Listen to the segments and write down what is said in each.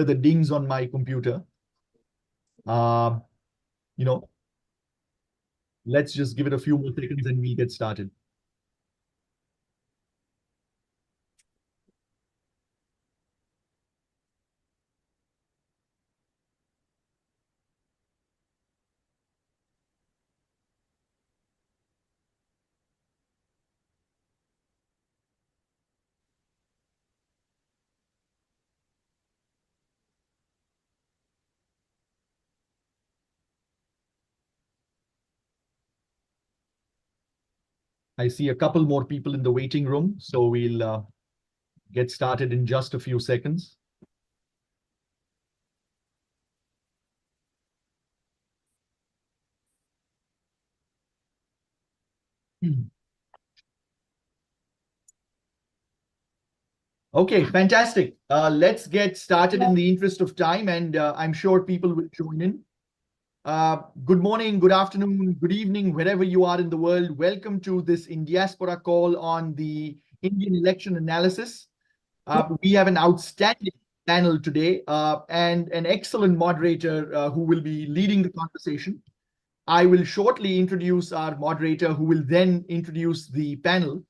the dings on my computer. Uh, you know, let's just give it a few more seconds and we'll get started. I see a couple more people in the waiting room, so we'll get started in just a few seconds. Okay, fantastic. Let's get started in the interest of time, and I'm sure people will join in. Good morning, good afternoon, good evening, wherever you are in the world. Welcome to this Indiaspora call on the Indian election analysis. We have an outstanding panel today and an excellent moderator who will be leading the conversation. I will shortly introduce our moderator, who will then introduce the panel.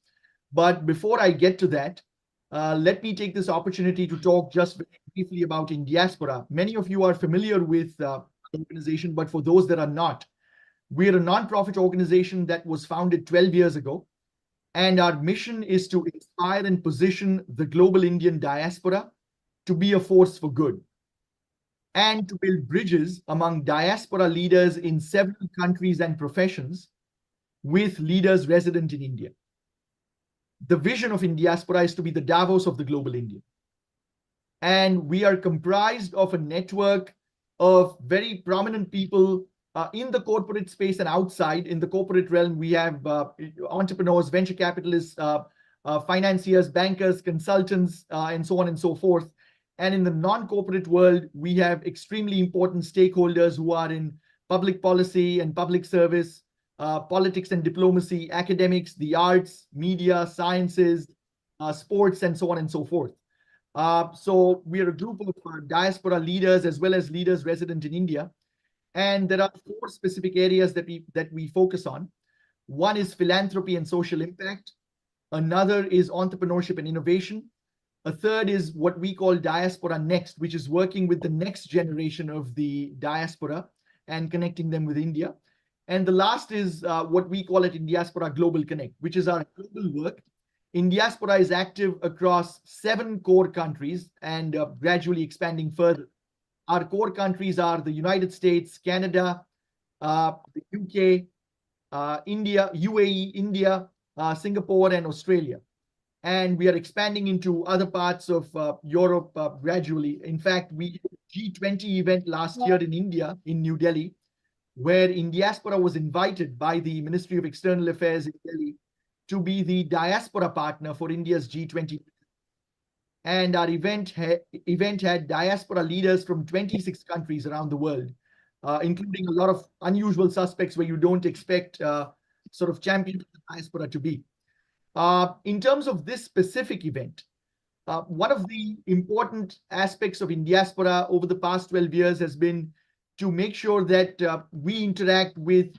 But before I get to that, let me take this opportunity to talk just very briefly about Indiaspora. Many of you are familiar with the organization, but for those that are not, we're a nonprofit organization that was founded 12 years ago. And our mission is to inspire and position the global Indian diaspora to be a force for good and to build bridges among diaspora leaders in several countries and professions with leaders resident in India. The vision of Indiaspora is to be the Davos of the global India. And we are comprised of a network of very prominent people in the corporate space and outside. In the corporate realm, we have entrepreneurs, venture capitalists, financiers, bankers, consultants, and so on and so forth. And in the non-corporate world, we have extremely important stakeholders who are in public policy and public service, politics and diplomacy, academics, the arts, media, sciences, sports, and so on and so forth. So we are a group of diaspora leaders as well as leaders resident in India. And there are 4 specific areas that we focus on. One is philanthropy and social impact. Another is entrepreneurship and innovation. A third is what we call Diaspora Next, which is working with the next generation of the diaspora and connecting them with India. And the last is what we call it Indiaspora Global Connect, which is our global work. Indiaspora is active across 7 core countries and gradually expanding further. Our core countries are the United States, Canada, the UK, India, UAE, India, Singapore, and Australia. And we are expanding into other parts of Europe gradually. In fact, we did a G20 event last year in India, in New Delhi, where Indiaspora was invited by the Ministry of External Affairs in Delhi to be the diaspora partner for India's G20. And our event had diaspora leaders from 26 countries around the world, including a lot of unusual suspects where you don't expect sort of champions of the diaspora to be. In terms of this specific event, one of the important aspects of Indiaspora over the past 12 years has been to make sure that we interact with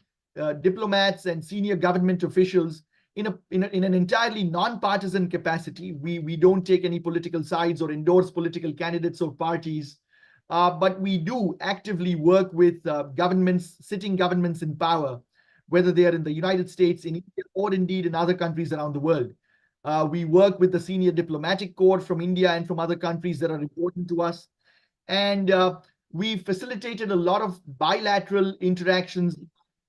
diplomats and senior government officials in an entirely non-partisan capacity. We don't take any political sides or endorse political candidates or parties, but we do actively work with governments, sitting governments in power, whether they are in the United States, in India, or indeed in other countries around the world. We work with the senior diplomatic corps from India and from other countries that are important to us. And we facilitated a lot of bilateral interactions,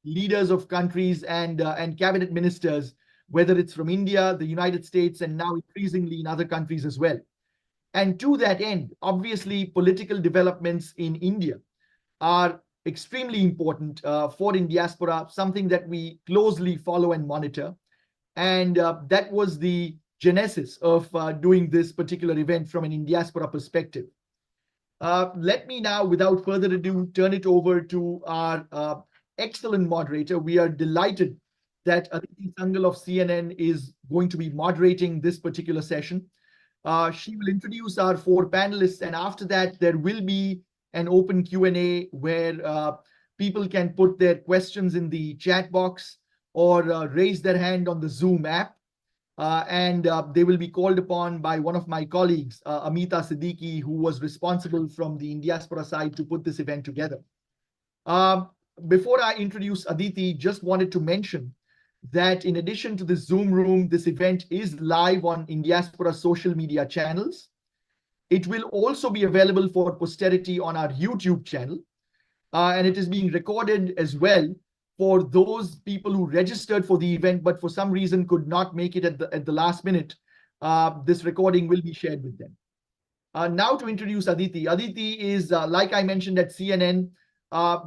leaders of countries and cabinet ministers, whether it's from India, the United States, and now increasingly in other countries as well. And to that end, obviously, political developments in India are extremely important for Indiaspora, something that we closely follow and monitor. And that was the genesis of doing this particular event from an Indiaspora perspective. Let me now, without further ado, turn it over to our excellent moderator. We are delighted that Aditi Sangal of CNN is going to be moderating this particular session. She will introduce our four panelists, and after that, there will be an open Q&A where people can put their questions in the chat box or raise their hand on the Zoom app. And they will be called upon by one of my colleagues, Amita Siddiqui, who was responsible from the Indiaspora side to put this event together. Before I introduce Aditi, just wanted to mention that in addition to the Zoom room, this event is live on Indiaspora social media channels. It will also be available for posterity on our YouTube channel. And it is being recorded as well for those people who registered for the event, but for some reason could not make it at the last minute. This recording will be shared with them. Now to introduce Aditi. Aditi is, like I mentioned, at CNN.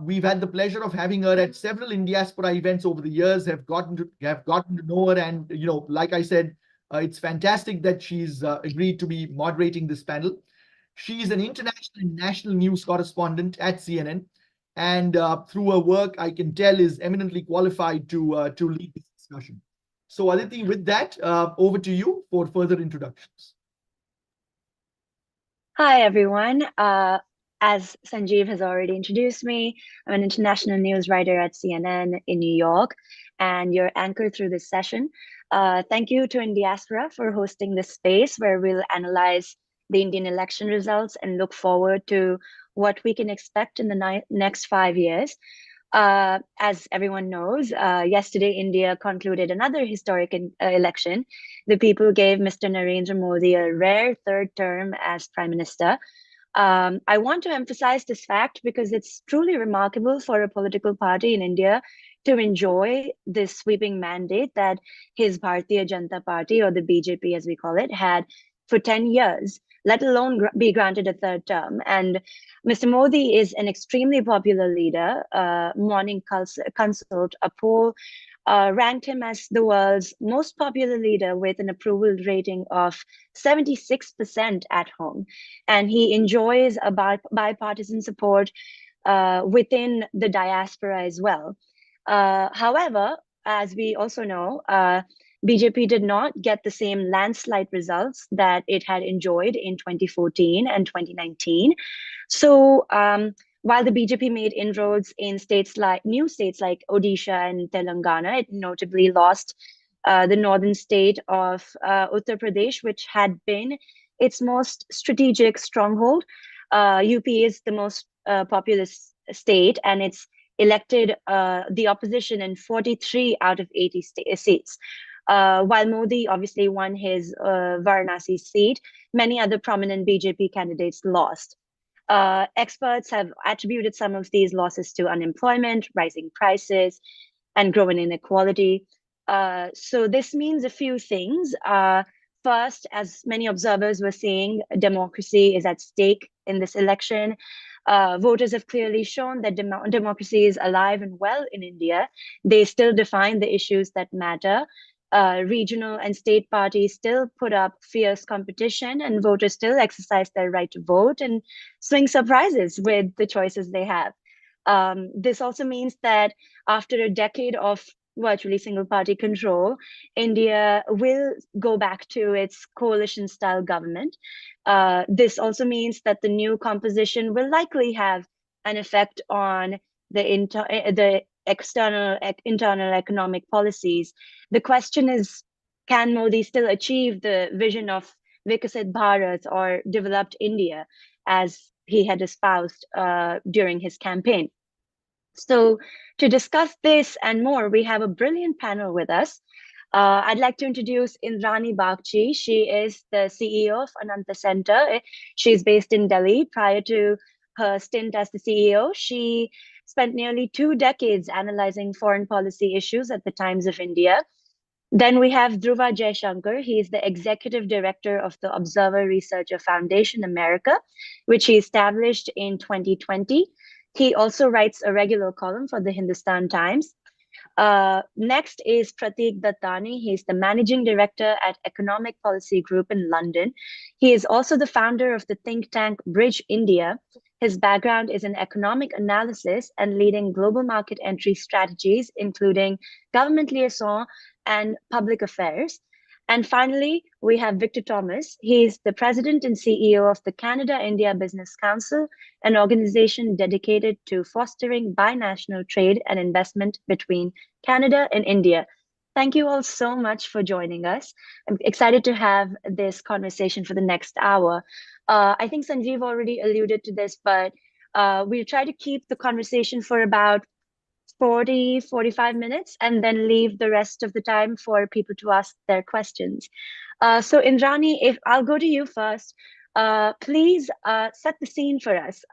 We've had the pleasure of having her at several Indiaspora events over the years, have gotten to know her. And, like I said, it's fantastic that she's agreed to be moderating this panel. She's an international and national news correspondent at CNN. And through her work, I can tell is eminently qualified to lead this discussion. So Aditi, with that, over to you for further introductions. Hi, everyone. As Sanjeev has already introduced me, I'm an international news writer at CNN in New York, and your anchor through this session. Thank you to Indiaspora for hosting this space where we'll analyze the Indian election results and look forward to what we can expect in the next 5 years. As everyone knows, yesterday India concluded another historic election. The people gave Mr. Narendra Modi a rare third term as Prime Minister. I want to emphasize this fact because it's truly remarkable for a political party in India to enjoy this sweeping mandate that his Bharatiya Janata Party, or the BJP as we call it, had for 10 years, let alone be granted a third term. And Mr. Modi is an extremely popular leader. Morning Consult, a poll ranked him as the world's most popular leader with an approval rating of 76% at home. And he enjoys a bipartisan support within the diaspora as well. However, as we also know, BJP did not get the same landslide results that it had enjoyed in 2014 and 2019. So while the BJP made inroads in new states like Odisha and Telangana, it notably lost the northern state of Uttar Pradesh, which had been its most strategic stronghold. UP is the most populous state, and it's elected the opposition in 43 out of 80 seats. While Modi obviously won his Varanasi seat, many other prominent BJP candidates lost. Experts have attributed some of these losses to unemployment, rising prices, and growing inequality. So this means a few things. First, as many observers were saying, democracy is at stake in this election. Voters have clearly shown that democracy is alive and well in India. They still define the issues that matter. Regional and state parties still put up fierce competition, and voters still exercise their right to vote and swing surprises with the choices they have. This also means that after a decade of virtually single party control, India will go back to its coalition style government. This also means that the new composition will likely have an effect on the internal economic policies. The question is, can Modi still achieve the vision of Vikasit Bharat, or developed India, as he had espoused during his campaign? So to discuss this and more, we have a brilliant panel with us. I'd like to introduce Indrani Bagchi. She is the CEO of Ananta Center. She's based in Delhi. Prior to her stint as the CEO, she spent nearly 2 decades analyzing foreign policy issues at the Times of India. Then we have Dhruva Jaishankar. He is the executive director of the Observer Researcher Foundation America, which he established in 2020. He also writes a regular column for the Hindustan Times. Next is Pratik Dattani. He's the managing director at Economic Policy Group in London. He is also the founder of the think tank Bridge India. His background is in economic analysis and leading global market entry strategies, including government liaison and public affairs. And finally, we have Victor Thomas. He is the president and CEO of the Canada-India Business Council, an organization dedicated to fostering binational trade and investment between Canada and India. Thank you all so much for joining us. I'm excited to have this conversation for the next hour. I think Sanjeev already alluded to this, but we'll try to keep the conversation for about 45 minutes and then leave the rest of the time for people to ask their questions. So Indrani, if I'll go to you first, please set the scene for us.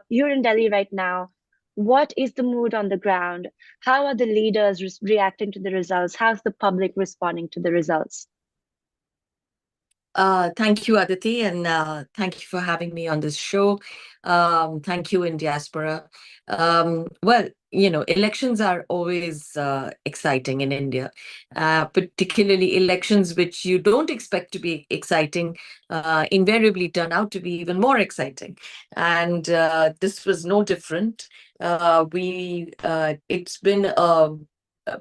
You're in Delhi right now. What is the mood on the ground? How are the leaders reacting to the results? How's the public responding to the results? Thank you, Aditi, and thank you for having me on this show. Thank you, Indiaspora. Well, elections are always exciting in India, particularly elections which you don't expect to be exciting, invariably turn out to be even more exciting. And this was no different. It's been a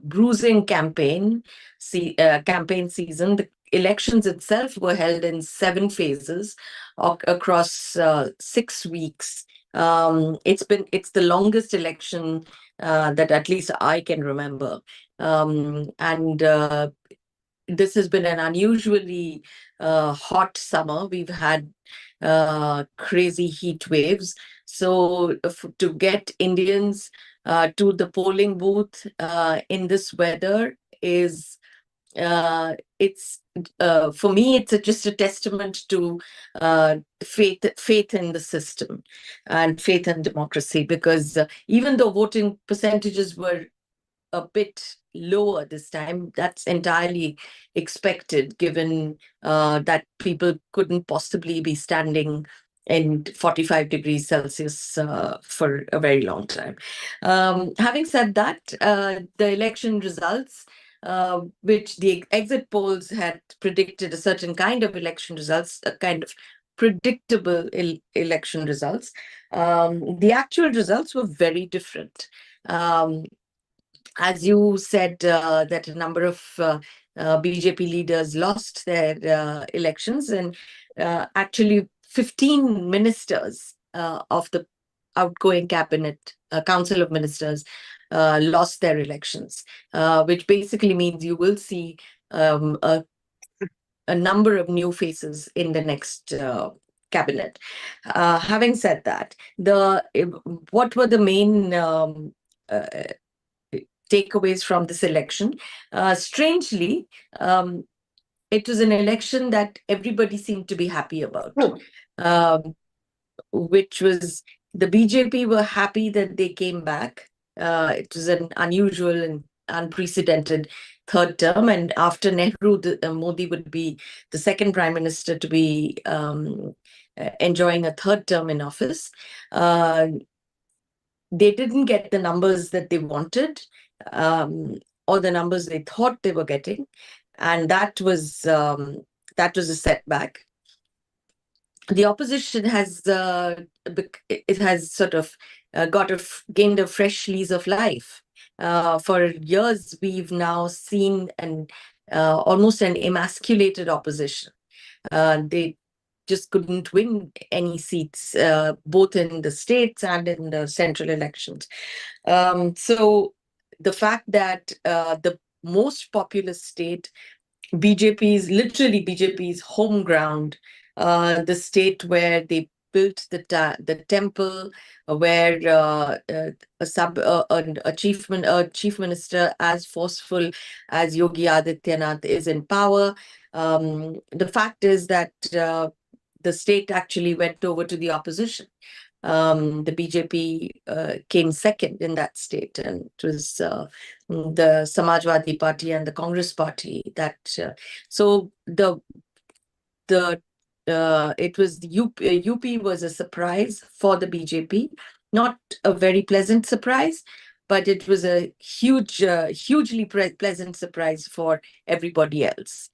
bruising campaign season. The elections itself were held in 7 phases across 6 weeks. It's the longest election that at least I can remember. And this has been an unusually hot summer. We've had crazy heat waves. So to get Indians to the polling booth in this weather is it's for me, it's just a testament to faith in the system and faith in democracy, because even though voting percentages were a bit lower this time, that's entirely expected, given that people couldn't possibly be standing in 45 degrees Celsius for a very long time. Having said that, the election results, which the exit polls had predicted a certain kind of election results, a kind of predictable election results. The actual results were very different. As you said, that a number of BJP leaders lost their elections, and actually 15 ministers of the outgoing cabinet, council of ministers, lost their elections, which basically means you will see a number of new faces in the next cabinet. Having said that, what were the main takeaways from this election? Strangely, it was an election that everybody seemed to be happy about, which was the BJP were happy that they came back. It was an unusual and unprecedented 3rd term, and after Nehru, Modi would be the 2nd prime minister to be enjoying a 3rd term in office. They didn't get the numbers that they wanted, or the numbers they thought they were getting, and that was a setback. The opposition has sort of gained a fresh lease of life. For years, we've now seen almost an emasculated opposition. They just couldn't win any seats, both in the states and in the central elections. So the fact that the most populous state, literally BJP's home ground, the state where they built the temple, where a chief minister as forceful as Yogi Adityanath is in power. The fact is that the state actually went over to the opposition. The BJP came second in that state, and it was the Samajwadi Party and the Congress Party that. So it was the UP was a surprise for the BJP, not a very pleasant surprise, but it was a hugely pleasant surprise for everybody else.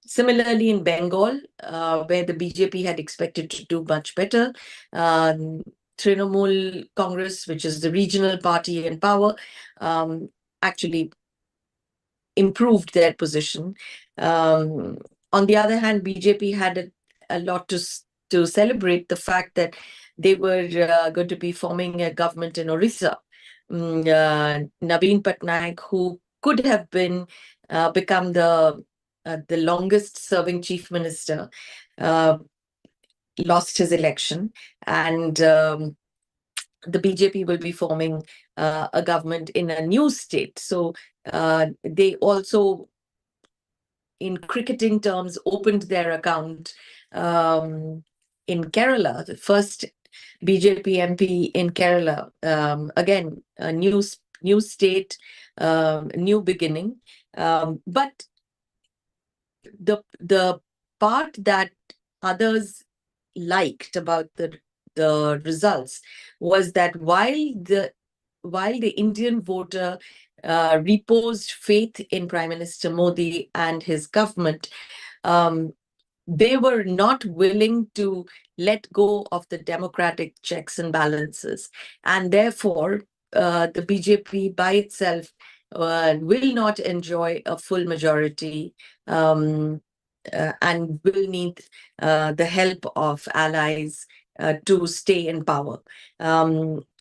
Similarly, in Bengal, where the BJP had expected to do much better, Trinamool Congress, which is the regional party in power, actually improved their position. On the other hand, BJP had a lot to celebrate the fact that they were going to be forming a government in Orissa. Naveen Patnaik, who could have been become the longest serving chief minister, lost his election, and the BJP will be forming a government in a new state. So they also, in cricketing terms, opened their account in Kerala, the first BJP MP in Kerala. Again, a new state, new beginning. But the part that others liked about the results was that while the Indian voter reposed faith in Prime Minister Modi and his government, they were not willing to let go of the democratic checks and balances. And therefore, the BJP by itself will not enjoy a full majority and will need the help of allies to stay in power.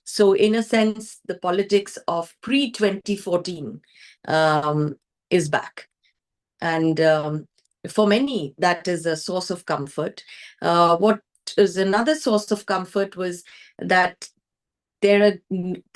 So in a sense, the politics of pre-2014 is back. And for many, that is a source of comfort. What is another source of comfort was that there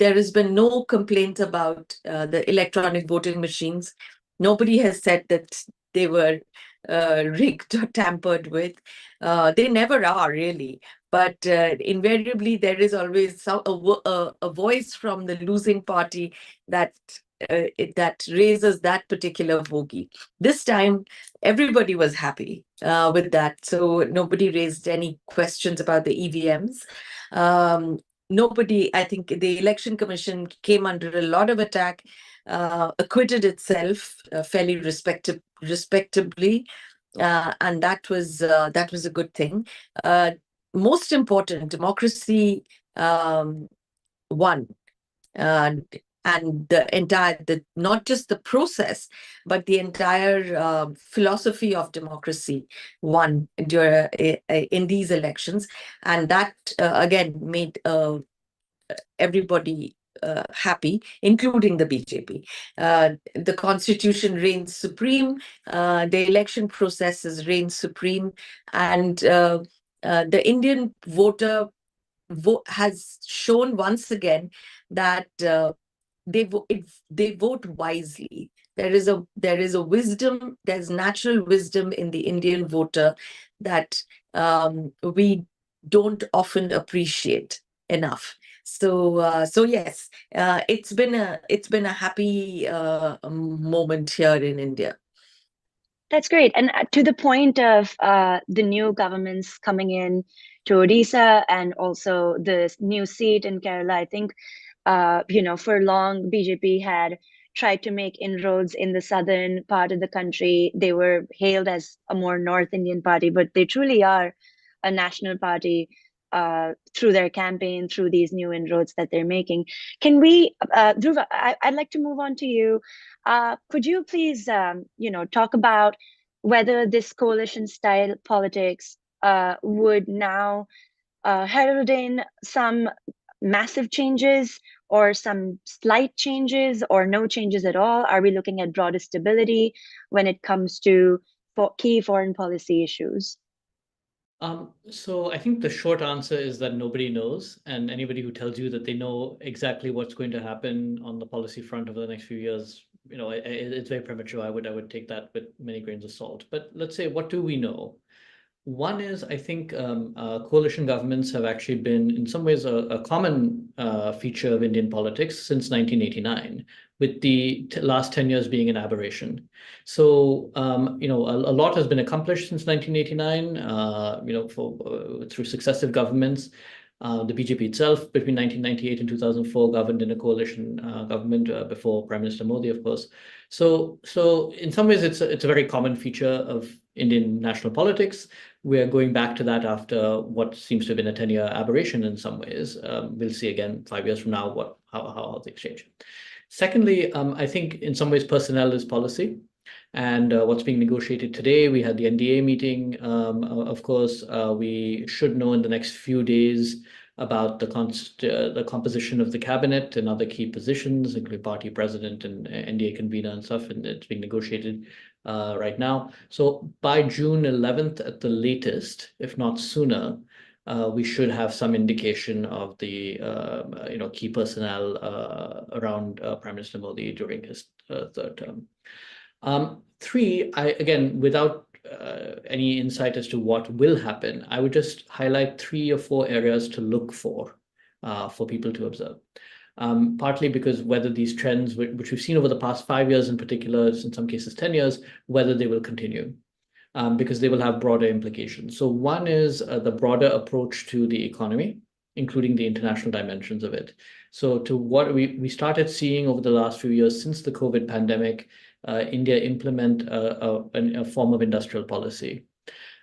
has been no complaint about the electronic voting machines. Nobody has said that they were rigged or tampered with. They never are, really. But invariably, there is always a voice from the losing party that raises that particular bogey. This time, everybody was happy with that. So nobody raised any questions about the EVMs. Nobody, I think the Election Commission came under a lot of attack, acquitted itself fairly respectably, and that was a good thing. Most important, democracy won. And not just the process, but the entire philosophy of democracy won in these elections. And that, again, made everybody happy, including the BJP. The constitution reigns supreme, the election processes reign supreme, and the Indian voter has shown once again that they vote wisely. There is a wisdom, there's natural wisdom in the Indian voter that we don't often appreciate enough. So yes, it's been a happy moment here in India. That's great. And to the point of the new governments coming in to Odisha and also the new seat in Kerala, I think for long, BJP had tried to make inroads in the southern part of the country. They were hailed as a more North Indian party, but they truly are a national party through their campaign, through these new inroads that they're making. Can we, Dhruva, I'd like to move on to you. Could you please, talk about whether this coalition-style politics would now herald in some massive changes or some slight changes or no changes at all? Are we looking at broader stability when it comes to key foreign policy issues? So I think the short answer is that nobody knows, and anybody who tells you that they know exactly what's going to happen on the policy front over the next few years, it's very premature. I would take that with many grains of salt. But let's say, what do we know? One is, I think coalition governments have actually been, in some ways, a common feature of Indian politics since 1989, with the last 10 years being an aberration. So, a lot has been accomplished since 1989, through successive governments. The BJP itself, between 1998 and 2004, governed in a coalition government before Prime Minister Modi, of course. So in some ways, it's a very common feature of Indian national politics. We are going back to that after what seems to have been a 10-year aberration in some ways. We'll see again 5 years from now how things change. Secondly, I think in some ways personnel is policy. And what's being negotiated today, we had the NDA meeting. Of course, we should know in the next few days about the composition of the cabinet and other key positions, including party president and NDA convener and stuff, and it's being negotiated right now. So by June 11th at the latest, if not sooner, we should have some indication of the key personnel around Prime Minister Modi during his third term. Three, again, without any insight as to what will happen, I would just highlight 3 or 4 areas to look for people to observe. Partly because whether these trends, which we've seen over the past 5 years in particular, in some cases 10 years, whether they will continue. Because they will have broader implications. So one is the broader approach to the economy, including the international dimensions of it. So to what we started seeing over the last few years since the COVID pandemic, India implement a form of industrial policy.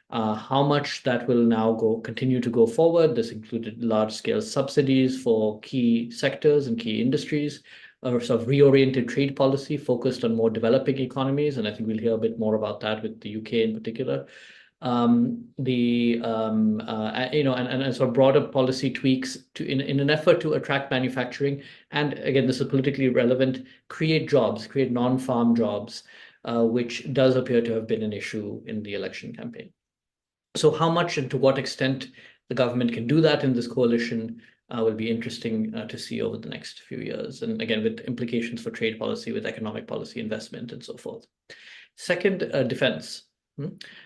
How much that will now continue to go forward. This included large-scale subsidies for key sectors and key industries, or sort of reoriented trade policy focused on more developing economies, and I think we'll hear a bit more about that with the UK in particular. And sort of broader policy tweaks in an effort to attract manufacturing, and again, this is politically relevant, create jobs, create non-farm jobs, which does appear to have been an issue in the election campaign. So how much and to what extent the government can do that in this coalition will be interesting to see over the next few years. And again, with implications for trade policy, with economic policy, investment, and so forth. Second, defense.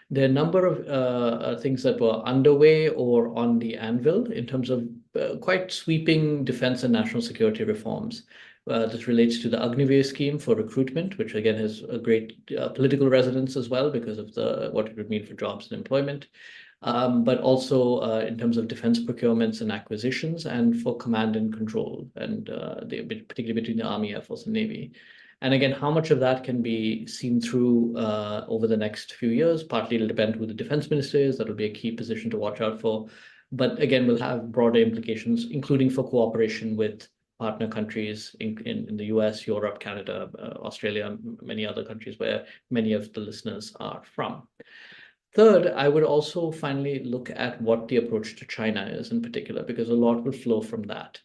There are a number of things that were underway or on the anvil in terms of quite sweeping defense and national security reforms. This relates to the Agniveer scheme for recruitment, which again has a great political resonance as well because of what it would mean for jobs and employment. But also in terms of defense procurements and acquisitions, and for command and control, and particularly between the Army, Air Force, and Navy. And again, how much of that can be seen through over the next few years? Partly it'll depend who the defense minister is. That'll be a key position to watch out for. But again, we'll have broader implications, including for cooperation with partner countries in the US, Europe, Canada, Australia, many other countries where many of the listeners are from. Third, I would also finally look at what the approach to China is in particular, because a lot will flow from that.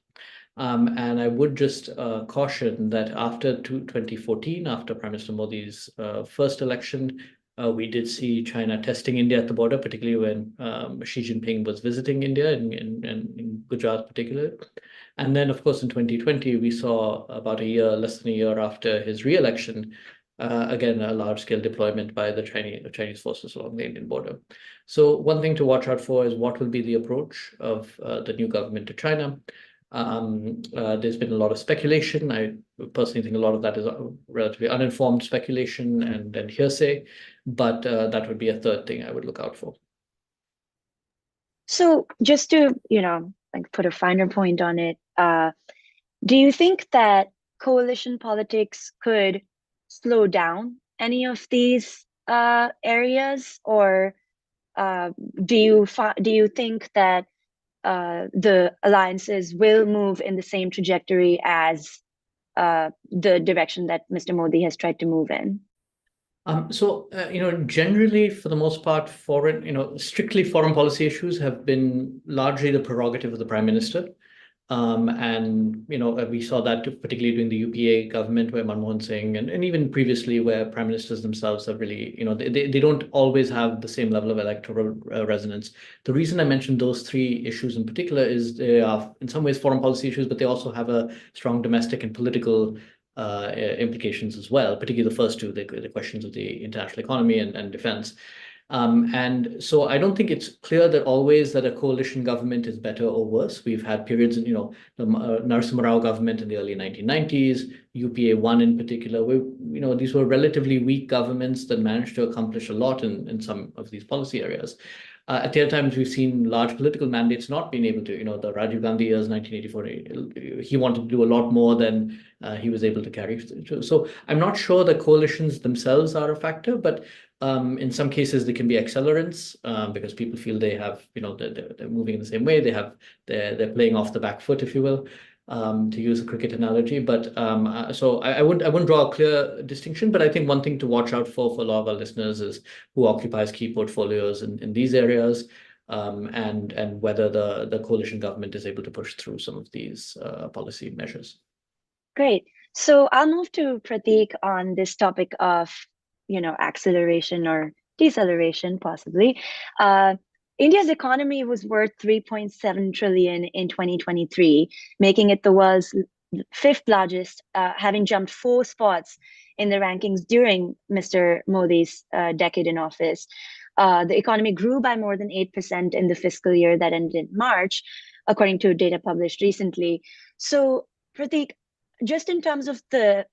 And I would just caution that after 2014, after Prime Minister Modi's first election, we did see China testing India at the border, particularly when Xi Jinping was visiting India in Gujarat particularly. And then, of course, in 2020, we saw about less than a year after his re-election, again, a large-scale deployment by the Chinese forces along the Indian border. So one thing to watch out for is what will be the approach of the new government to China. There's been a lot of speculation. I personally think a lot of that is relatively uninformed speculation and hearsay, but that would be a third thing I would look out for. So just to, put a finer point on it, do you think that coalition politics could slow down any of these areas, or do you think that the alliances will move in the same trajectory as the direction that Mr. Modi has tried to move in? Generally, for the most part, strictly foreign policy issues have been largely the prerogative of the Prime Minister. We saw that particularly during the UPA government, where Manmohan Singh and even previously where prime ministers themselves have really, they don't always have the same level of electoral resonance. The reason I mentioned those 3 issues in particular is they are in some ways foreign policy issues, but they also have a strong domestic and political implications as well, particularly the first 2, the questions of the international economy and defense. And so I don't think it's clear that always that a coalition government is better or worse. We've had periods in, the Narasimha Rao government in the early 1990s, UPA 1 in particular, where, these were relatively weak governments that managed to accomplish a lot in some of these policy areas. At the other times, we've seen large political mandates not being able to, the Rajiv Gandhi years, 1984, he wanted to do a lot more than he was able to carry through. So I'm not sure the coalitions themselves are a factor, but in some cases, they can be accelerants because people feel they have, they're moving in the same way. They're playing off the back foot, if you will. to use a cricket analogy. But so I wouldn't draw a clear distinction, but I think one thing to watch out for a lot of our listeners is who occupies key portfolios in these areas, and whether the coalition government is able to push through some of these policy measures. Great. So I'll move to Prateek on this topic of, acceleration or deceleration, possibly. India's economy was worth 3.7 trillion in 2023, making it the world's fifth largest, having jumped 4 spots in the rankings during Mr. Modi's decade in office. The economy grew by more than 8% in the fiscal year that ended in March, according to data published recently. So, Prateek, just in terms of the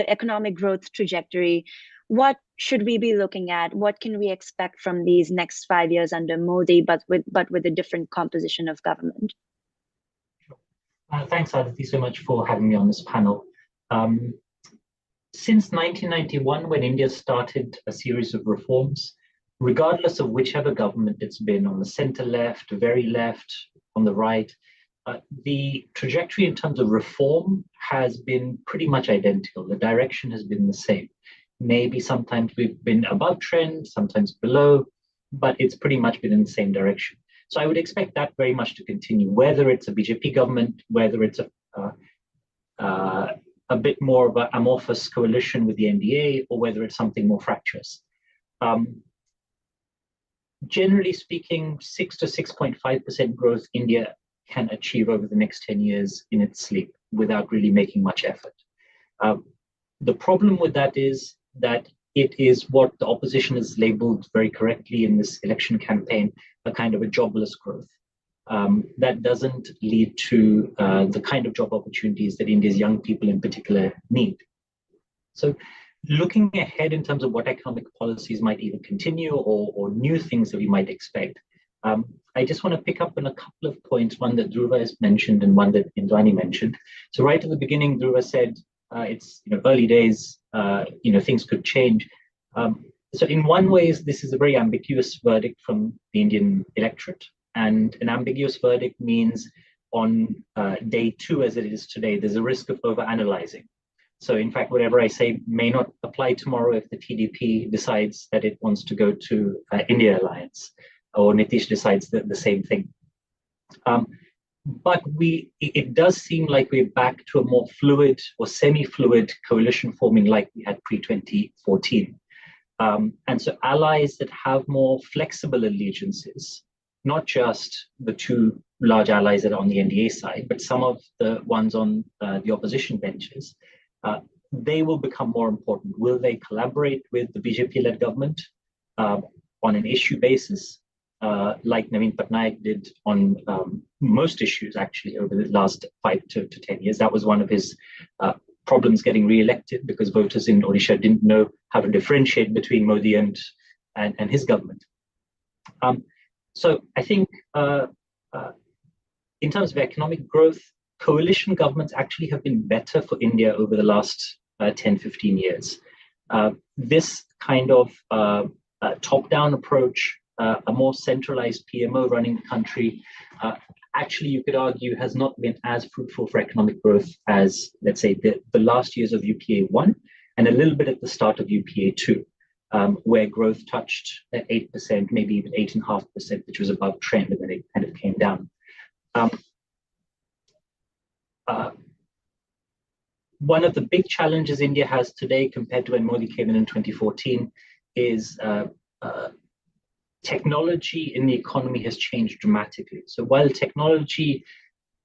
economic growth trajectory, what should we be looking at? What can we expect from these next 5 years under Modi, but with a different composition of government? Thanks, Aditi, so much for having me on this panel. Since 1991, when India started a series of reforms, regardless of whichever government it's been, on the center left, very left, on the right, the trajectory in terms of reform has been pretty much identical. The direction has been the same. Maybe sometimes we've been above trend, sometimes below, but it's pretty much been in the same direction. So I would expect that very much to continue, whether it's a BJP government, whether it's a bit more of an amorphous coalition with the NDA, or whether it's something more fractious. Generally speaking, 6 to 6.5% growth India can achieve over the next 10 years in its sleep without really making much effort. The problem with that is that it is what the opposition has labeled very correctly in this election campaign, a kind of a jobless growth. That doesn't lead to the kind of job opportunities that India's young people in particular need. So looking ahead in terms of what economic policies might either continue or new things that we might expect, I just want to pick up on a couple of points, one that Dhruva has mentioned and one that Indrani mentioned. So right at the beginning, Dhruva said it's early days, things could change. So in one way, this is a very ambiguous verdict from the Indian electorate. And an ambiguous verdict means on day 2, as it is today, there's a risk of overanalyzing. So in fact, whatever I say may not apply tomorrow if the TDP decides that it wants to go to India Alliance, or Nitish decides the same thing. But it does seem like we're back to a more fluid or semi-fluid coalition forming like we had pre-2014. And so allies that have more flexible allegiances, not just the 2 large allies that are on the NDA side, but some of the ones on the opposition benches, they will become more important. Will they collaborate with the BJP-led government on an issue basis, like Naveen Patnaik did on most issues actually over the last 5 to 10 years? That was one of his problems getting re-elected, because voters in Odisha didn't know how to differentiate between Modi and his government. So I think in terms of economic growth, coalition governments actually have been better for India over the last 10, 15 years. This kind of top-down approach, a more centralized PMO running the country, actually you could argue has not been as fruitful for economic growth as, let's say, the last years of UPA 1 and a little bit at the start of UPA 2. Where growth touched at 8%, maybe even 8.5%, which was above trend, and then it kind of came down. One of the big challenges India has today compared to when Modi came in 2014 is technology in the economy has changed dramatically. So while technology,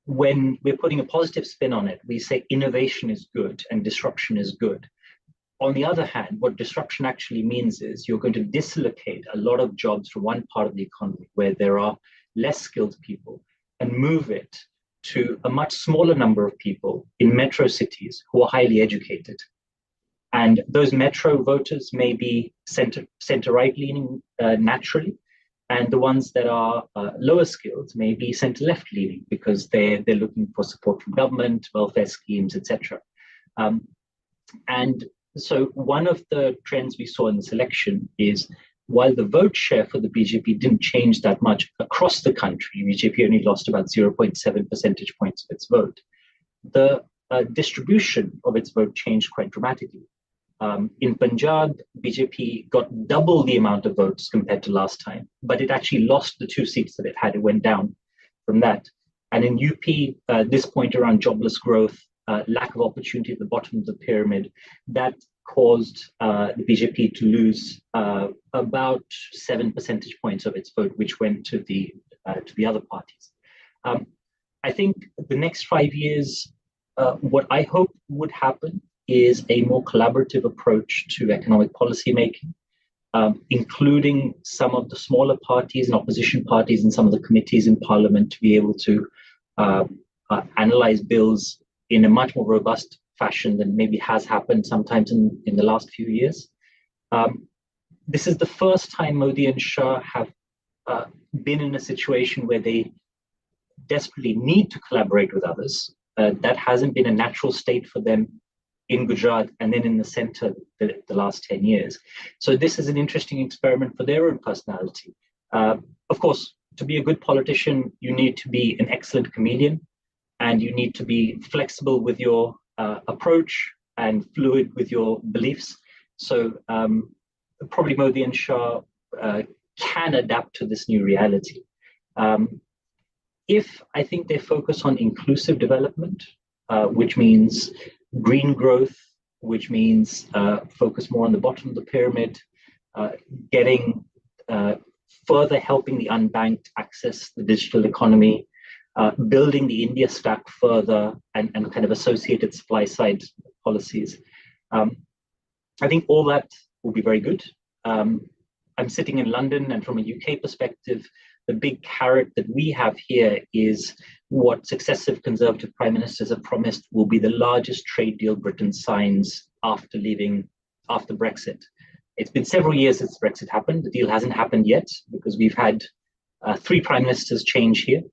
when we're putting a positive spin on it, we say innovation is good and disruption is good. On the other hand, what disruption actually means is you're going to dislocate a lot of jobs from one part of the economy where there are less skilled people and move it to a much smaller number of people in metro cities who are highly educated. And those metro voters may be center-right leaning naturally, and the ones that are lower skilled may be center-left leaning because they're looking for support from government, welfare schemes, etc. And so one of the trends we saw in this election is while the vote share for the BJP didn't change that much across the country, BJP only lost about 0.7 percentage points of its vote, the distribution of its vote changed quite dramatically. In Punjab, BJP got double the amount of votes compared to last time, but it actually lost the 2 seats that it had. It went down from that. And in UP, this point around jobless growth, lack of opportunity at the bottom of the pyramid, that caused the BJP to lose about 7 percentage points of its vote, which went to the other parties. I think the next 5 years, what I hope would happen is a more collaborative approach to economic policy making, including some of the smaller parties and opposition parties and some of the committees in Parliament to be able to analyze bills in a much more robust fashion than maybe has happened sometimes in the last few years. This is the first time Modi and Shah have been in a situation where they desperately need to collaborate with others. That hasn't been a natural state for them in Gujarat and then in the center the last 10 years. So this is an interesting experiment for their own personality. Of course, to be a good politician, you need to be an excellent comedian, and you need to be flexible with your approach and fluid with your beliefs. So probably Modi and Shah can adapt to this new reality. If I think they focus on inclusive development, which means green growth, which means focus more on the bottom of the pyramid, getting further helping the unbanked access the digital economy, building the India stack further, and kind of associated supply side policies. I think all that will be very good. I'm sitting in London, and from a UK perspective, the big carrot that we have here is what successive Conservative prime ministers have promised will be the largest trade deal Britain signs after Brexit. It's been several years since Brexit happened. The deal hasn't happened yet because we've had 3 prime ministers change here.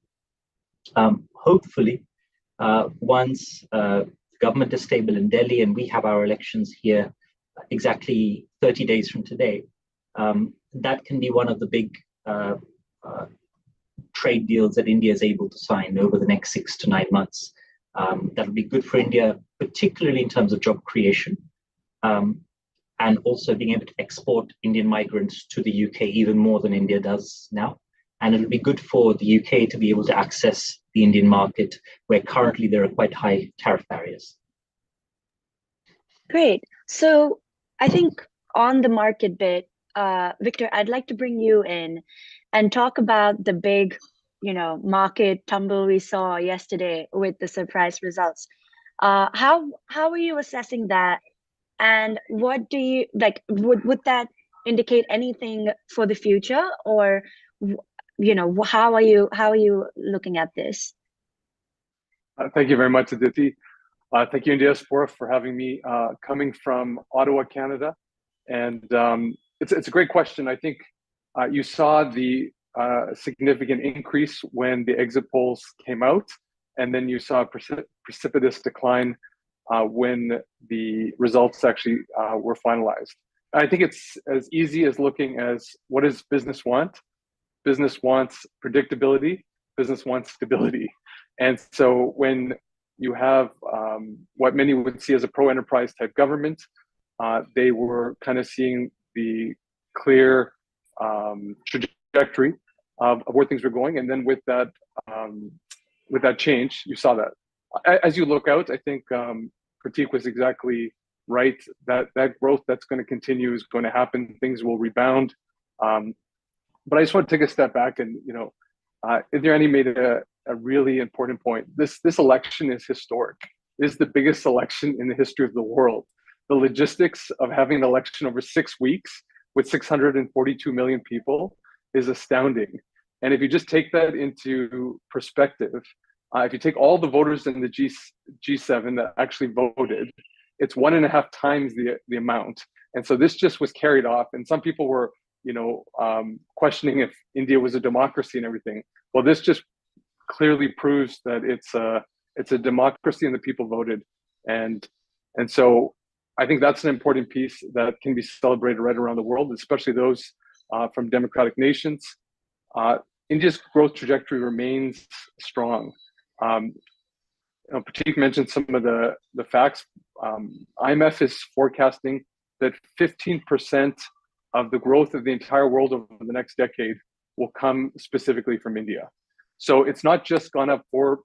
Hopefully, once the government is stable in Delhi and we have our elections here exactly 30 days from today, that can be one of the big trade deals that India is able to sign over the next 6 to 9 months. That will be good for India, particularly in terms of job creation, and also being able to export Indian migrants to the UK even more than India does now. And it'll be good for the UK to be able to access the Indian market, where currently there are quite high tariff barriers. Great. So I think on the market bit, Victor, I'd like to bring you in and talk about the big, market tumble we saw yesterday with the surprise results. How are you assessing that? And what do you like? Would that indicate anything for the future, or how are you looking at this? Thank you very much, Aditi. Thank you, Indiaspora, for having me. Coming from Ottawa, Canada, and it's a great question. I think you saw the significant increase when the exit polls came out, and then you saw a precipitous decline when the results actually were finalized. I think it's as easy as looking as what does business want? Business wants predictability. Business wants stability. And so when you have what many would see as a pro-enterprise type government, they were kind of seeing the clear trajectory of where things were going. And then with that change, you saw that. As you look out, I think Pratik was exactly right. That growth that's going to continue is going to happen. Things will rebound. But I just want to take a step back and, Indrani made a really important point. This election is historic. It is the biggest election in the history of the world. The logistics of having an election over 6 weeks with 642 million people is astounding. And if you just take that into perspective, if you take all the voters in the G7 that actually voted, it's 1.5 times the amount. And so this just was carried off. And some people were, questioning if India was a democracy and everything. Well, this just clearly proves that it's a democracy and the people voted. And so I think that's an important piece that can be celebrated right around the world, especially those from democratic nations. India's growth trajectory remains strong. Pratik mentioned some of the facts. IMF is forecasting that 15% of the growth of the entire world over the next decade will come specifically from India. So it's not just gone up four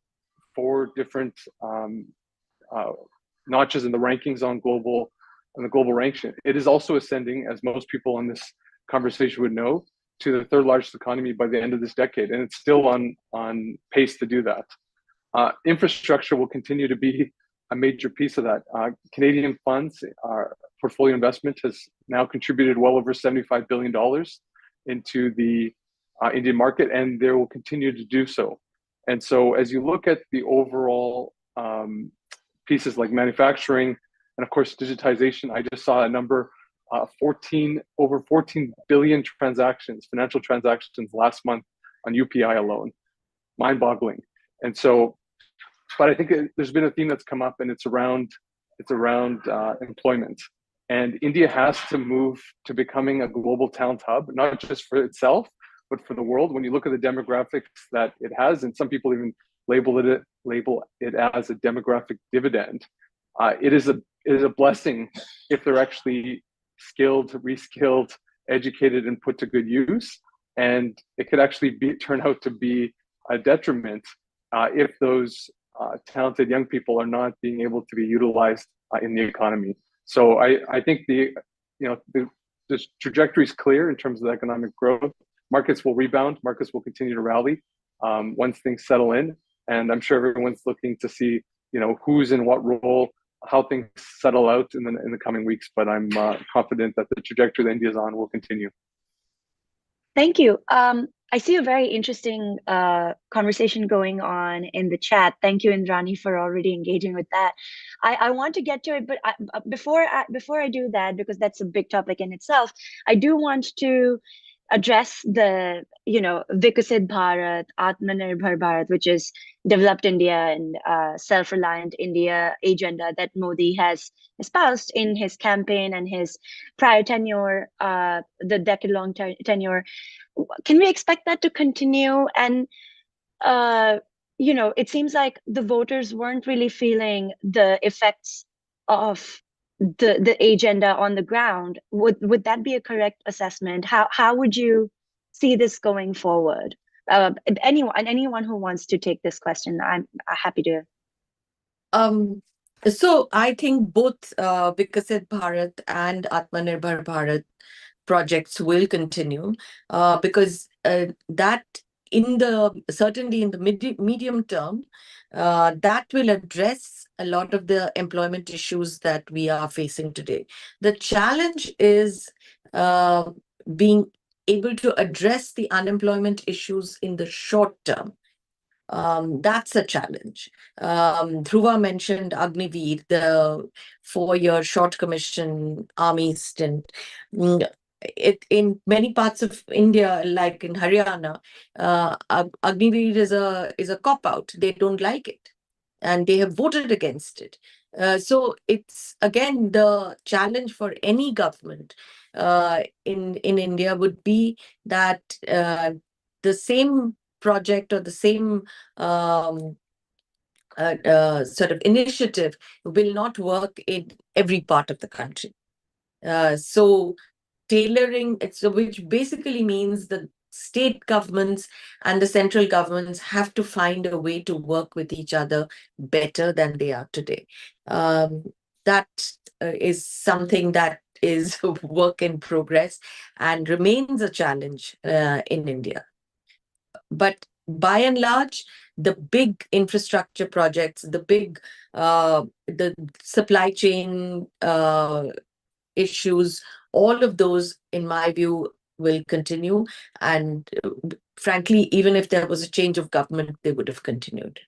different notches in the rankings on the global ranking. It is also ascending, as most people on this conversation would know, to the third largest economy by the end of this decade, and it's still on pace to do that. Infrastructure will continue to be a major piece of that. Canadian funds, our portfolio investment has now contributed well over $75 billion into the Indian market, and they will continue to do so. And so as you look at the overall pieces like manufacturing and of course digitization, I just saw a number, over 14 billion transactions, financial transactions last month on UPI alone. Mind-boggling. And so, but I think there's been a theme that's come up, and it's around employment. And India has to move to becoming a global talent hub, not just for itself, but for the world. When you look at the demographics that it has, and some people even label it as a demographic dividend, it is a blessing if they're actually skilled, reskilled, educated, and put to good use. And it could actually turn out to be a detriment if those talented young people are not being able to be utilized in the economy. So I think the trajectory is clear in terms of the economic growth. Markets will rebound. Markets will continue to rally once things settle in. And I'm sure everyone's looking to see, who's in what role, how things settle out in the coming weeks. But I'm confident that the trajectory that India is on will continue. Thank you. I see a very interesting conversation going on in the chat. Thank you, Indrani, for already engaging with that. I want to get to it, but before I do that, because that's a big topic in itself, I do want to address the Vikasit Bharat, Atmanirbhar Bharat, which is developed India and self-reliant India agenda that Modi has espoused in his campaign and his prior tenure, the decade-long tenure. Can we expect that to continue? And it seems like the voters weren't really feeling the effects of the agenda on the ground. Would that be a correct assessment? How would you see this going forward? Anyone who wants to take this question, I'm happy to. So I think both Vikasit Bharat and Atmanirbhar Bharat projects will continue because that certainly in the medium term, that will address a lot of the employment issues that we are facing today. The challenge is being able to address the unemployment issues in the short term. That's a challenge. Dhruva mentioned Agniveer, the 4-year short commission army stint. In many parts of India, like in Haryana, Agniveer is a cop-out. They don't like it, and they have voted against it. So it's, again, the challenge for any government in India would be that the same project or the same sort of initiative will not work in every part of the country. So tailoring, which basically means the state governments and the central governments have to find a way to work with each other better than they are today. That is something that is a work in progress and remains a challenge in India. But by and large, the big infrastructure projects, the supply chain issues, all of those, in my view, will continue. And frankly, even if there was a change of government, they would have continued.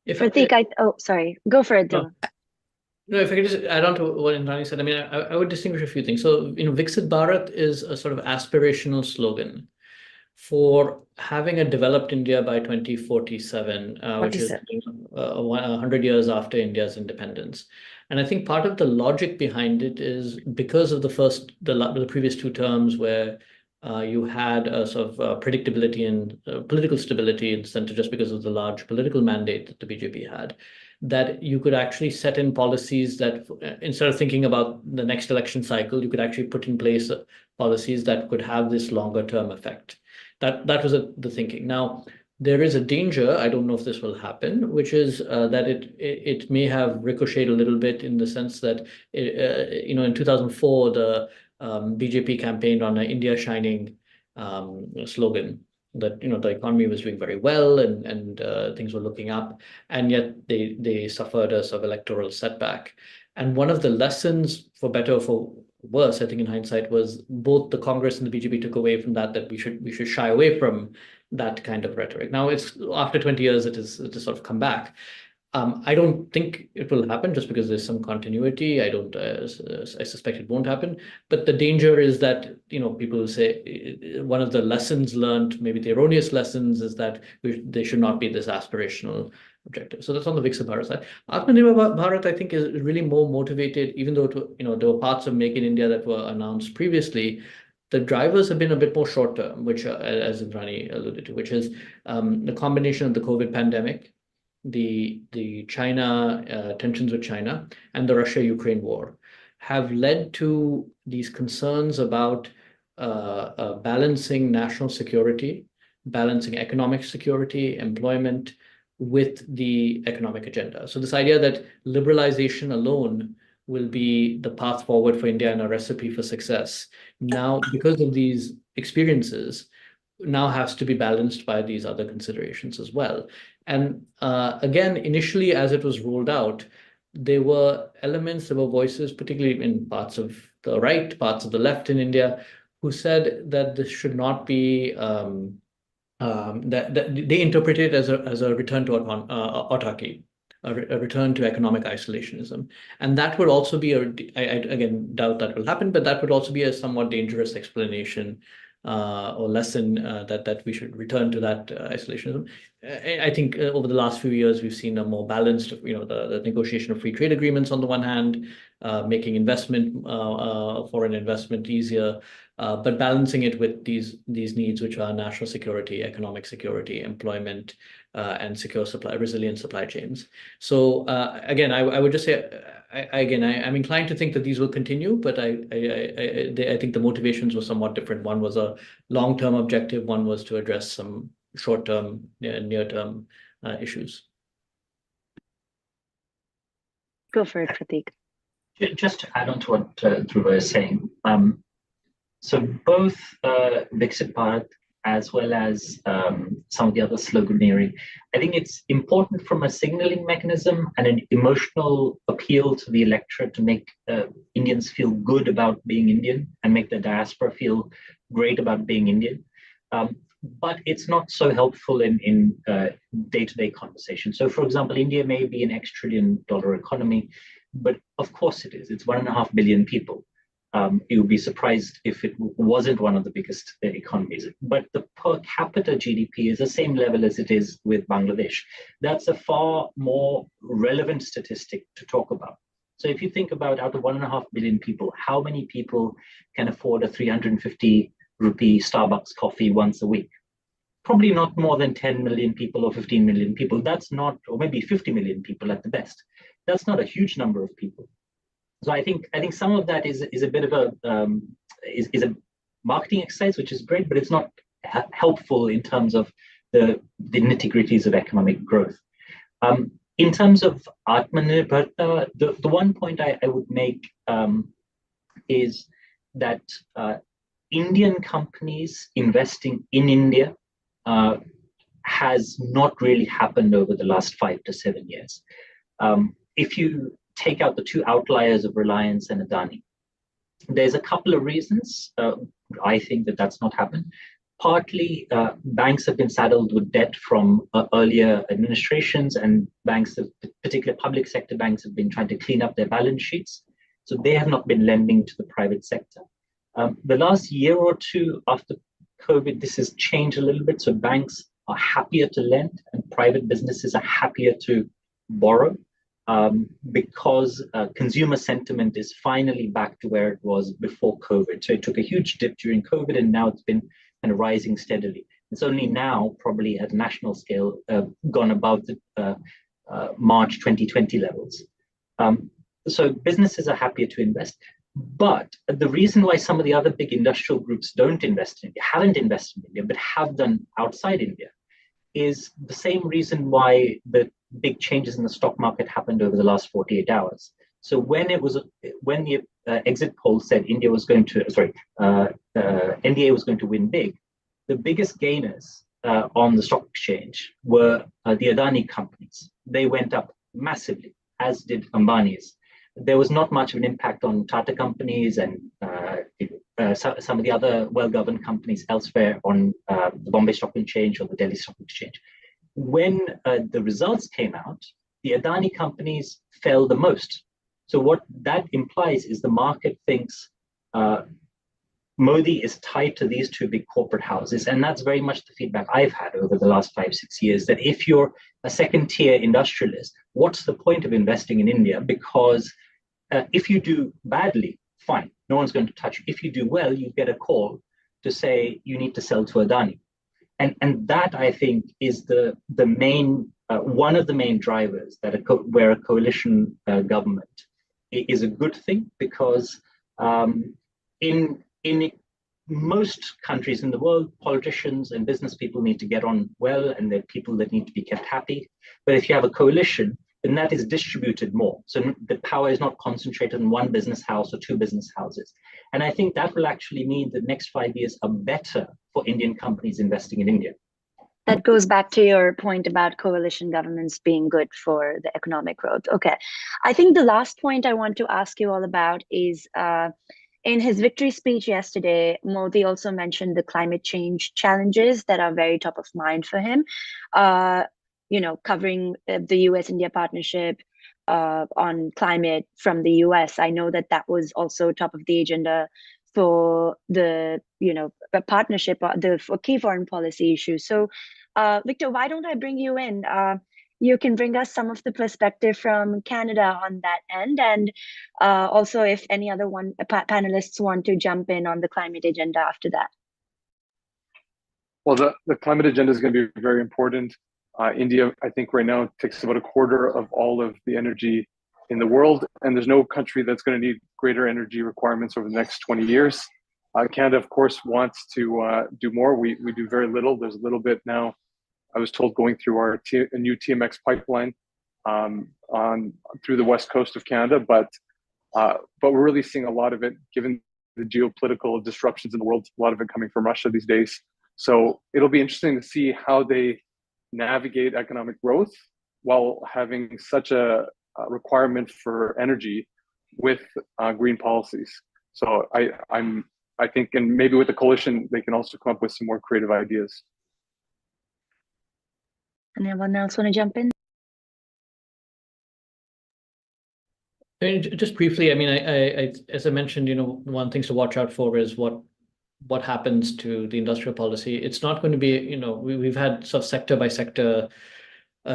Pratik, sorry, go for it, Dhruva. No, if I could just add on to what Indrani said, I mean, I would distinguish a few things. So, Viksit Bharat is a sort of aspirational slogan for having a developed India by 2047, which is 100 years after India's independence. And I think part of the logic behind it is because of the previous two terms where you had a sort of predictability and political stability in the center just because of the large political mandate that the BJP had, that you could actually set in policies that instead of thinking about the next election cycle, you could actually put in place policies that could have this longer term effect. That was the thinking. Now, there is a danger, I don't know if this will happen, which is that it may have ricocheted a little bit in the sense that, in 2004, the BJP campaigned on an India Shining slogan that, the economy was doing very well and things were looking up, and yet they suffered a sort of electoral setback. And one of the lessons, for better or for worse, I think in hindsight, was both the Congress and the BJP took away from that we should shy away from that kind of rhetoric. Now it's after 20 years, it has sort of come back. I don't think it will happen just because there's some continuity. I suspect it won't happen. But the danger is that, people will say one of the lessons learned, maybe the erroneous lessons, is that they should not be this aspirational objective. So that's on the Viksit Bharat side. Atmanirbhar Bharat, I think, is really more motivated, even though, there were parts of Make in India that were announced previously. The drivers have been a bit more short term, which, as Indrani alluded to, which is the combination of the COVID pandemic, the China tensions with China, and the Russia-Ukraine war have led to these concerns about balancing national security, balancing economic security, employment with the economic agenda. So this idea that liberalization alone will be the path forward for India and a recipe for success, now, because of these experiences, now has to be balanced by these other considerations as well. And again, initially, as it was rolled out, there were voices, particularly in parts of the right, parts of the left in India, who said that this should not be, that they interpret it as a return to autarky, a return to economic isolationism. And that would also be I again doubt that will happen, but that would also be a somewhat dangerous explanation or lesson that we should return to that isolationism. I think over the last few years, we've seen a more balanced, the negotiation of free trade agreements on the one hand, making foreign investment easier, but balancing it with these needs, which are national security, economic security, employment, and resilient supply chains. So again, I would just say, I'm inclined to think that these will continue, but I think the motivations were somewhat different. One was a long-term objective. One was to address some short-term, near-term issues. Go for it, Prateek. Just to add on to what Dhruva is saying, so both Viksit Bharat as well as some of the other sloganeering, I think it's important from a signaling mechanism and an emotional appeal to the electorate to make Indians feel good about being Indian and make the diaspora feel great about being Indian. But it's not so helpful in day-to-day conversation. So, for example, India may be an $X trillion economy, but of course it is. It's 1.5 billion people. You would be surprised if it wasn't one of the biggest economies. But the per capita GDP is the same level as it is with Bangladesh. That's a far more relevant statistic to talk about. So if you think about out of 1.5 billion people, how many people can afford a 350 rupee Starbucks coffee once a week? Probably not more than 10 million people or 15 million people. That's not, or maybe 50 million people at the best. That's not a huge number of people. So I think some of that is a bit of a marketing exercise, which is great, but it's not helpful in terms of the nitty-gritties of economic growth. In terms of Atmanirbharta, the one point I would make is that Indian companies investing in India has not really happened over the last 5 to 7 years. If you take out the two outliers of Reliance and Adani, there's a couple of reasons I think that's not happened. Partly, banks have been saddled with debt from earlier administrations, and banks, particularly public sector banks, have been trying to clean up their balance sheets. So they have not been lending to the private sector. The last year or two after COVID, this has changed a little bit. So banks are happier to lend and private businesses are happier to borrow because consumer sentiment is finally back to where it was before COVID. So it took a huge dip during COVID and now it's been kind of rising steadily. It's only now, probably at a national scale, gone above the March 2020 levels. So businesses are happier to invest. But the reason why some of the other big industrial groups don't invest in India, haven't invested in India, but have done outside India, is the same reason why the big changes in the stock market happened over the last 48 hours. So when the exit poll said India was going to, NDA was going to win big, the biggest gainers on the stock exchange were the Adani companies. They went up massively, as did Ambani's. There was not much of an impact on Tata companies and some of the other well-governed companies elsewhere on the Bombay Stock Exchange or the Delhi Stock Exchange. When the results came out, the Adani companies fell the most. So what that implies is the market thinks Modi is tied to these two big corporate houses. And that's very much the feedback I've had over the last 5-6 years, that if you're a second-tier industrialist, what's the point of investing in India? Because if you do badly, fine, no one's going to touch you. If you do well, you get a call to say you need to sell to Adani. And that, I think, is the main, one of the main drivers that where a coalition government is a good thing, because in most countries in the world, politicians and business people need to get on well, and they're people that need to be kept happy. But if you have a coalition, then that is distributed more. So the power is not concentrated in one business house or two business houses. And I think that will actually mean the next 5 years are better for Indian companies investing in India. That goes back to your point about coalition governments being good for the economic growth. Okay. I think the last point I want to ask you all about is in his victory speech yesterday, Modi also mentioned the climate change challenges that are very top of mind for him. Covering the US-India partnership on climate from the US. I know that was also top of the agenda for the, the partnership, for key foreign policy issues. So, Victor, why don't I bring you in? You can bring us some of the perspective from Canada on that end. And also if any other panelists want to jump in on the climate agenda after that. Well, the climate agenda is going to be very important. India, I think right now takes about a quarter of all of the energy in the world, and there's no country that's going to need greater energy requirements over the next 20 years. Canada, of course, wants to do more. We do very little. There's a little bit now, I was told, going through our new TMX pipeline through the west coast of Canada, but we're really seeing a lot of it, given the geopolitical disruptions in the world, a lot of it coming from Russia these days. So it'll be interesting to see how they navigate economic growth while having such a requirement for energy with green policies. So I think, and maybe with the coalition, they can also come up with some more creative ideas. Anyone else want to jump in? Just briefly, I mean, I as I mentioned, one thing to watch out for is what happens to the industrial policy. It's not going to be, we've had sort of sector by sector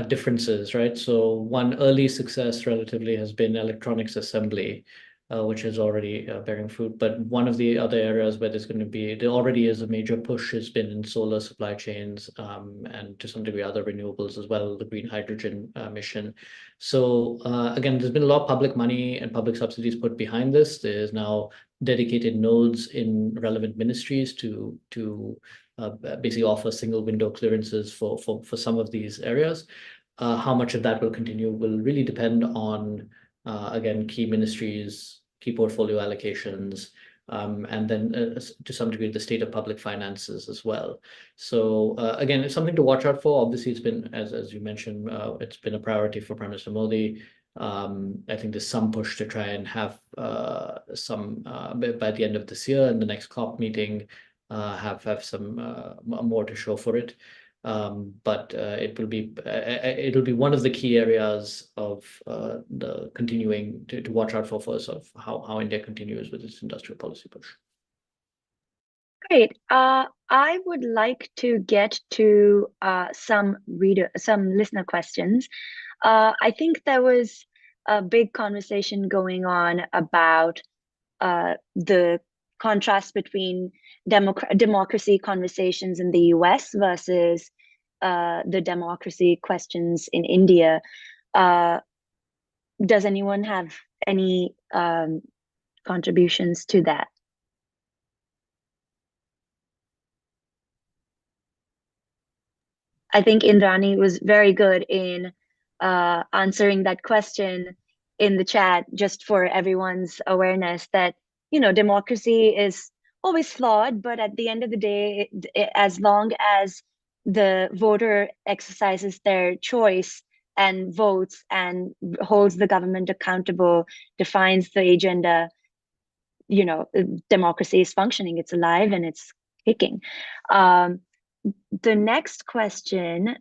differences, right? So one early success relatively has been electronics assembly, which is already bearing fruit. But one of the other areas where there already is a major push has been in solar supply chains and to some degree other renewables as well, the green hydrogen mission. So again, there's been a lot of public money and public subsidies put behind this. There's now dedicated nodes in relevant ministries to basically offer single window clearances for some of these areas. How much of that will continue will really depend on again, key ministries, key portfolio allocations, and then to some degree the state of public finances as well. So again, it's something to watch out for. Obviously, it's been, as you mentioned, it's been a priority for Prime Minister Modi. I think there's some push to try and have some by the end of this year in the next COP meeting, have some more to show for it. But it'll be one of the key areas of the continuing to watch out for us of how India continues with its industrial policy push. Great. I would like to get to some listener questions. I think there was a big conversation going on about the contrast between democracy conversations in the US versus the democracy questions in India. Does anyone have any contributions to that? I think Indrani was very good in answering that question in the chat, just for everyone's awareness that, you know, democracy is always flawed, but at the end of the day, as long as the voter exercises their choice and votes and holds the government accountable, defines the agenda, you know, democracy is functioning, it's alive and it's kicking. The next question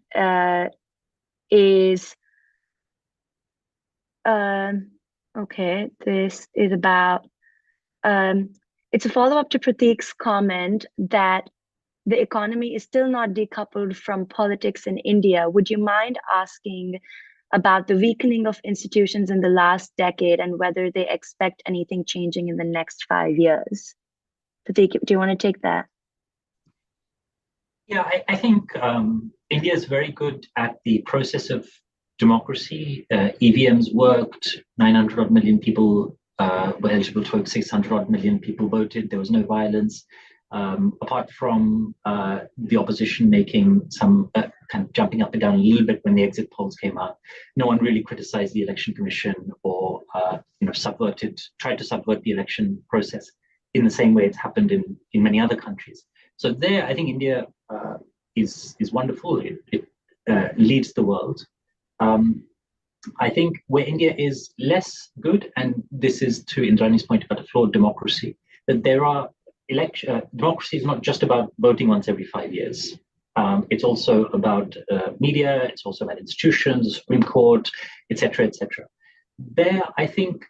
is, okay, this is about, it's a follow-up to Prateek's comment that the economy is still not decoupled from politics in India. Would you mind asking about the weakening of institutions in the last decade and whether they expect anything changing in the next 5 years? Prateek, do you want to take that? Yeah, I think India is very good at the process of democracy. EVMs worked, 900 odd million people were eligible to vote, 600 odd million people voted, there was no violence. Apart from the opposition making some kind of jumping up and down a little bit when the exit polls came out, no one really criticized the election commission or tried to subvert the election process in the same way it's happened in many other countries. So there, I think India is wonderful. It leads the world. I think where India is less good, and this is to Indrani's point about a flawed democracy, that there are democracy is not just about voting once every 5 years. It's also about media, it's also about institutions, the Supreme Court, etc., etc. There, I think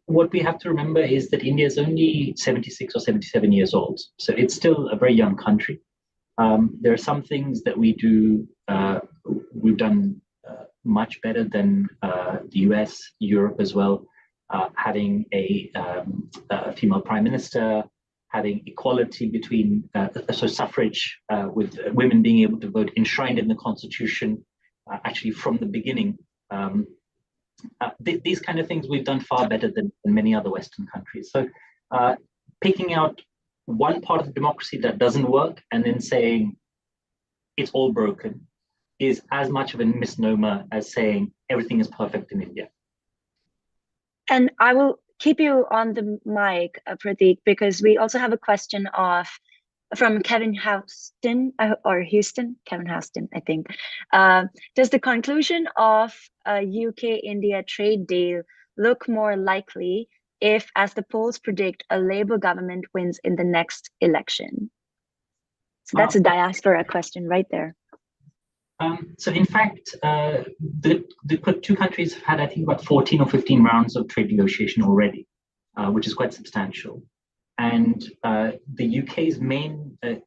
what we have to remember is that India is only 76 or 77 years old. So it's still a very young country. There are some things that we do, we've done much better than the US, Europe as well, having a female prime minister, having equality between, so suffrage with women being able to vote enshrined in the constitution, actually from the beginning. These kind of things we've done far better than many other Western countries. So picking out one part of democracy that doesn't work and then saying it's all broken is as much of a misnomer as saying everything is perfect in India. And I will keep you on the mic, Prateek, because we also have a question from Kevin Houston, Kevin Houston, I think. Does the conclusion of a UK-India trade deal look more likely if, as the polls predict, a Labour government wins in the next election? So that's a diaspora question right there. So in fact, the two countries have had, I think, about 14 or 15 rounds of trade negotiation already, which is quite substantial. And the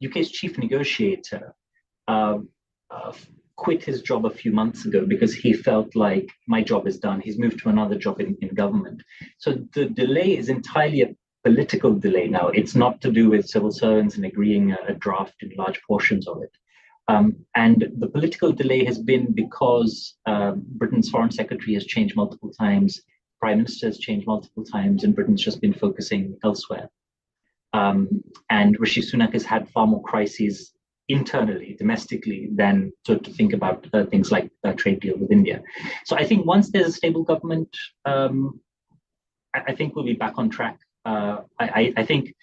UK's chief negotiator quit his job a few months ago because he felt like my job is done. He's moved to another job in government. So the delay is entirely a political delay now. It's not to do with civil servants and agreeing a draft in large portions of it. And the political delay has been because Britain's foreign secretary has changed multiple times, prime minister has changed multiple times, and Britain's just been focusing elsewhere. And Rishi Sunak has had far more crises internally, domestically, than to think about things like a trade deal with India. So I think once there's a stable government, I think we'll be back on track. I think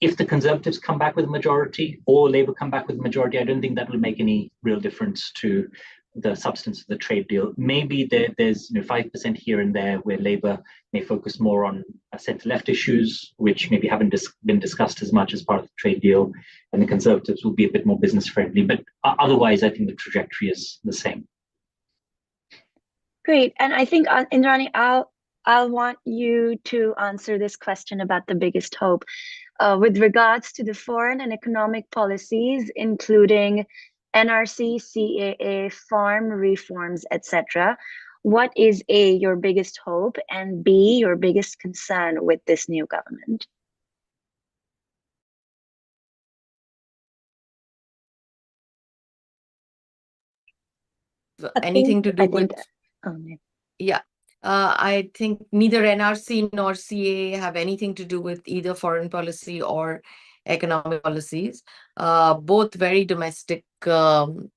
if the Conservatives come back with a majority or Labour come back with a majority, I don't think that will make any real difference to the substance of the trade deal. Maybe there's 5% here and there where Labour may focus more on centre-left issues, which maybe haven't been discussed as much as part of the trade deal, and the Conservatives will be a bit more business-friendly. But otherwise, I think the trajectory is the same. Great, and I think Indrani, I'll want you to answer this question about the biggest hope. with regards to the foreign and economic policies, including NRC, CAA, farm reforms, etc. What is A, your biggest hope, and B, your biggest concern with this new government? Anything to do with, no. yeah. I think neither NRC nor CAA have anything to do with either foreign policy or economic policies. Both very domestic policy.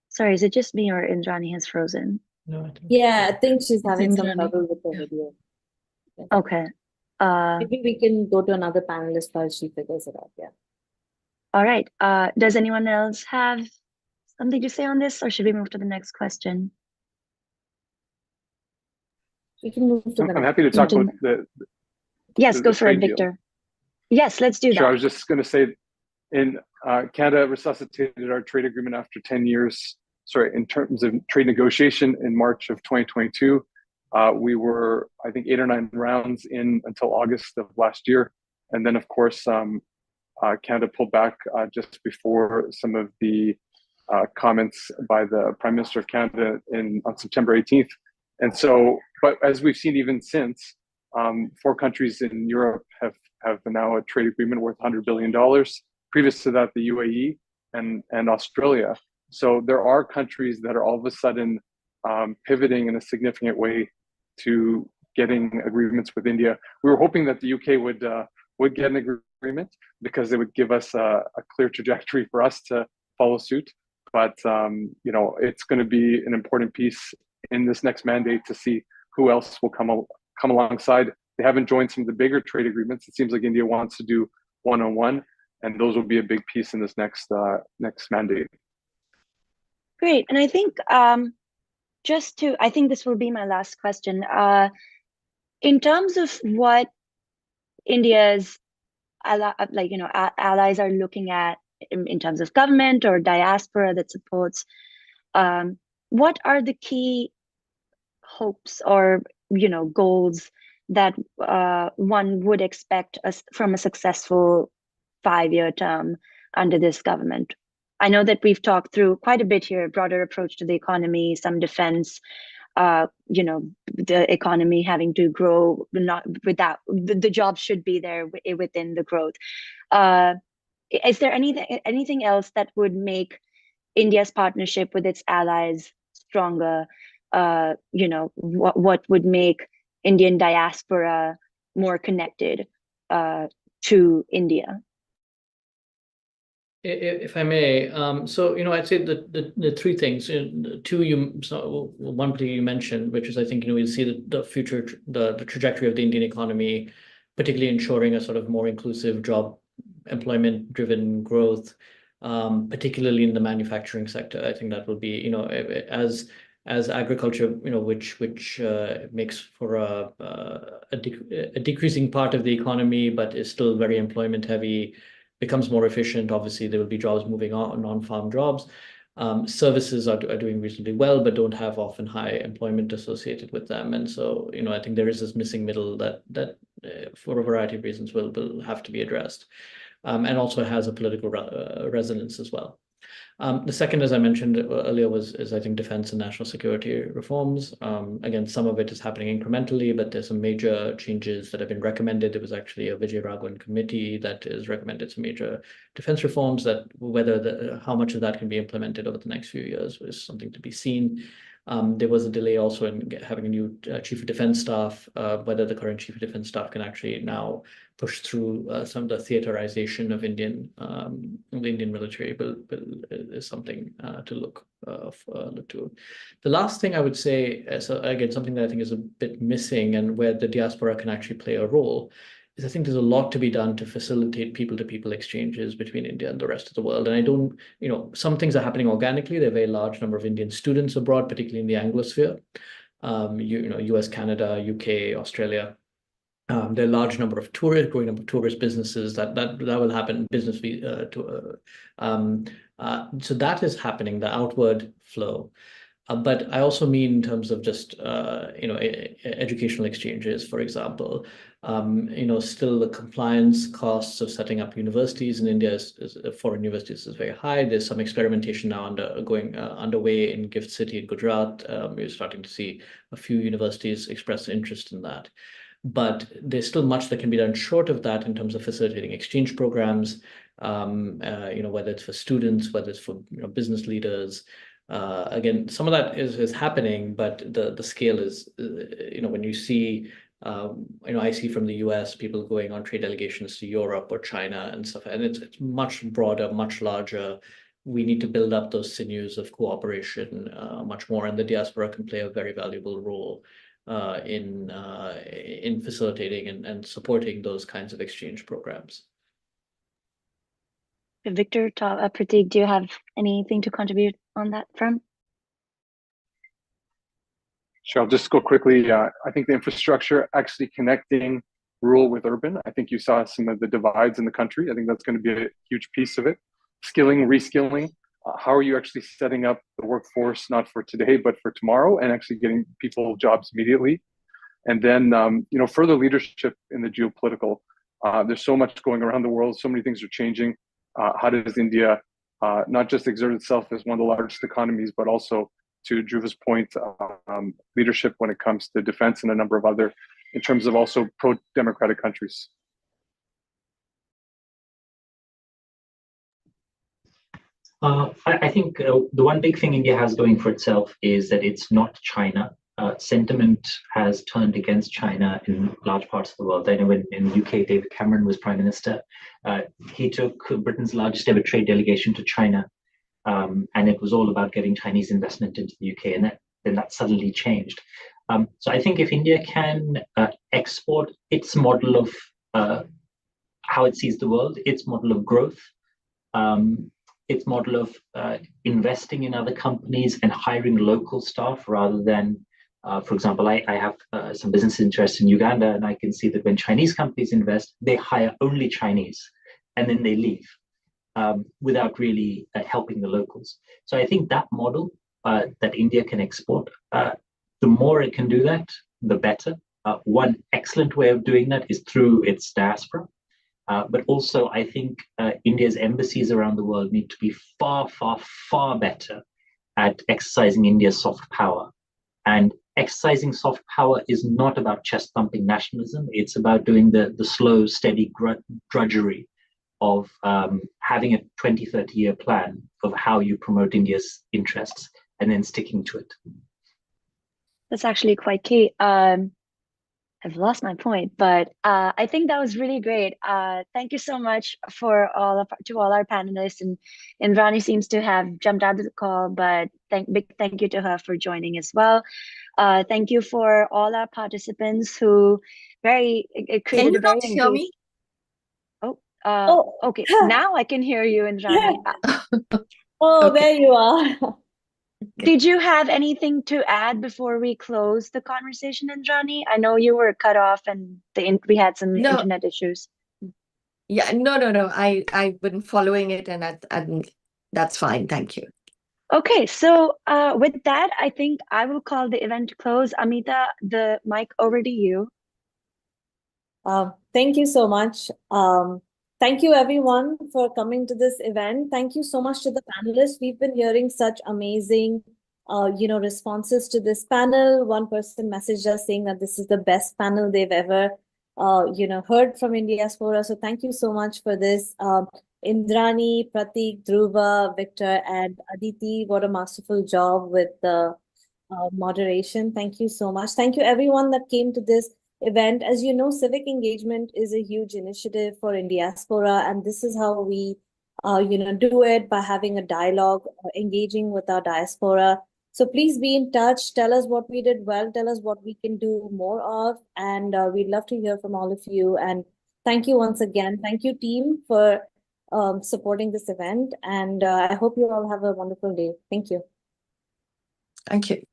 Sorry, is it just me or Indrani has frozen? No, I think Yeah, I think she's It's having some Indrani. trouble with the Yeah. video. Okay. Maybe we can go to another panelist while she figures it out. Yeah. All right. Does anyone else have something to say on this, or should we move to the next question? We can move to the I'm next. happy to talk about Yes, the go for it, trade deal. Victor. Yes, let's do Sure, I that. was just going to say, in Canada resuscitated our trade agreement after 10 years. Sorry, in terms of trade negotiation in March of 2022, we were, I think, 8 or 9 rounds in until August of last year, and then of course Canada pulled back just before some of the comments by the Prime Minister of Canada on September 18th. And so, but as we've seen even since, 4 countries in Europe have now a trade agreement worth $100 billion. Previous to that, the UAE and Australia. So there are countries that are all of a sudden pivoting in a significant way to getting agreements with India. We were hoping that the UK would get an agreement because it would give us a clear trajectory for us to follow suit. But you know, it's going to be an important piece in this next mandate to see who else will come alongside. They haven't joined some of the bigger trade agreements. It seems like India wants to do one-on-one, and those will be a big piece in this next mandate. Great. And I think I think this will be my last question. In terms of what India's allies are looking at in terms of government or diaspora that supports, what are the key hopes or goals that one would expect from a successful 5-year term under this government? I know that we've talked through quite a bit here, broader approach to the economy, some defense, the economy having to grow, not without the jobs should be there within the growth. Is there anything else that would make India's partnership with its allies stronger? What would make Indian diaspora more connected to India? If I may, so I'd say the 3 things. 2 one particularly you mentioned, which is I think we'll see the future the trajectory of the Indian economy, particularly ensuring a sort of more inclusive job employment driven growth, particularly in the manufacturing sector. I think that will be as agriculture which makes for a decreasing part of the economy, but is still very employment heavy, becomes more efficient. Obviously, there will be jobs moving on, non-farm jobs. Services are doing reasonably well, but don't have often high employment associated with them. And so, I think there is this missing middle that for a variety of reasons will have to be addressed, and also has a political resonance as well. The second, as I mentioned earlier, is I think defense and national security reforms. Again, some of it is happening incrementally, but there's some major changes that have been recommended. There was actually a Vijay Raghavan committee that has recommended some major defense reforms that how much of that can be implemented over the next few years is something to be seen. There was a delay also in having a new chief of defense staff. Whether the current chief of defense staff can actually now push through some of the theaterization of the Indian military is something to look to. The last thing I would say, so again, something that I think is a bit missing and where the diaspora can actually play a role, is I think there's a lot to be done to facilitate people-to-people exchanges between India and the rest of the world. And I don't, some things are happening organically. There are a very large number of Indian students abroad, particularly in the Anglosphere, US, Canada, UK, Australia. There are a large number of tourists, growing number of tourist businesses that will happen. So that is happening, the outward flow. But I also mean in terms of just educational exchanges, for example. Still the compliance costs of setting up universities in India foreign universities is very high. There's some experimentation now underway in Gift City in Gujarat. We're starting to see a few universities express interest in that. But there's still much that can be done short of that in terms of facilitating exchange programs, whether it's for students, whether it's for business leaders. Again, some of that is happening, but the scale is, when you see, I see from the US people going on trade delegations to Europe or China and stuff, and it's much broader, much larger. We need to build up those sinews of cooperation much more, and the diaspora can play a very valuable role in facilitating and supporting those kinds of exchange programs. Victor, Prateek, do you have anything to contribute on that front? Sure, I'll just go quickly. I think the infrastructure actually connecting rural with urban. I think you saw some of the divides in the country. I think that's going to be a huge piece of it. Skilling, reskilling. How are you actually setting up the workforce, not for today, but for tomorrow, and actually getting people jobs immediately? And then, further leadership in the geopolitical. There's so much going around the world. So many things are changing. How does India not just exert itself as one of the largest economies, but also, to Dhruva's point, leadership when it comes to defense and a number of other, in terms of also pro-democratic countries. I think the one big thing India has going for itself is that it's not China. Sentiment has turned against China in large parts of the world. I know in the UK, David Cameron was Prime Minister. He took Britain's largest ever trade delegation to China. And it was all about getting Chinese investment into the UK, and then that suddenly changed. So I think if India can export its model of how it sees the world, its model of growth, its model of investing in other companies and hiring local staff rather than, for example, I have some business interests in Uganda, and I can see that when Chinese companies invest, they hire only Chinese, and then they leave. Without really helping the locals. So I think that model that India can export, the more it can do that, the better. One excellent way of doing that is through its diaspora. But also I think India's embassies around the world need to be far, far, far better at exercising India's soft power. And exercising soft power is not about chest thumping nationalism. It's about doing the slow, steady drudgery of having a 20, 30-year plan of how you promote India's interests and then sticking to it. That's actually quite key. I've lost my point, but I think that was really great. Thank you so much to all our panelists, and Indrani seems to have jumped out of the call, but big thank you to her for joining as well. Thank you for all our participants who created Can you a very not hear me? Okay, now I can hear you, Indrani. Oh, Okay. there you are. Did you have anything to add before we close the conversation, Indrani? I know you were cut off and we had some internet issues. Yeah, no. I've been following it, and that's fine. Thank you. Okay, so with that, I think I will call the event close. Amita, the mic over to you. Thank you so much. Thank you everyone for coming to this event. Thank you so much to the panelists. We've been hearing such amazing, responses to this panel. One person messaged us saying that this is the best panel they've ever, heard from Indiaspora. So thank you so much for this. Indrani, Prateek, Dhruva, Victor, and Aditi, what a masterful job with the moderation. Thank you so much. Thank you everyone that came to this event. As you know, civic engagement is a huge initiative for Indiaspora, and this is how we, do it, by having a dialogue, engaging with our diaspora. So please be in touch. Tell us what we did well. Tell us what we can do more of, and we'd love to hear from all of you. And thank you once again. Thank you, team, for supporting this event. And I hope you all have a wonderful day. Thank you. Thank you.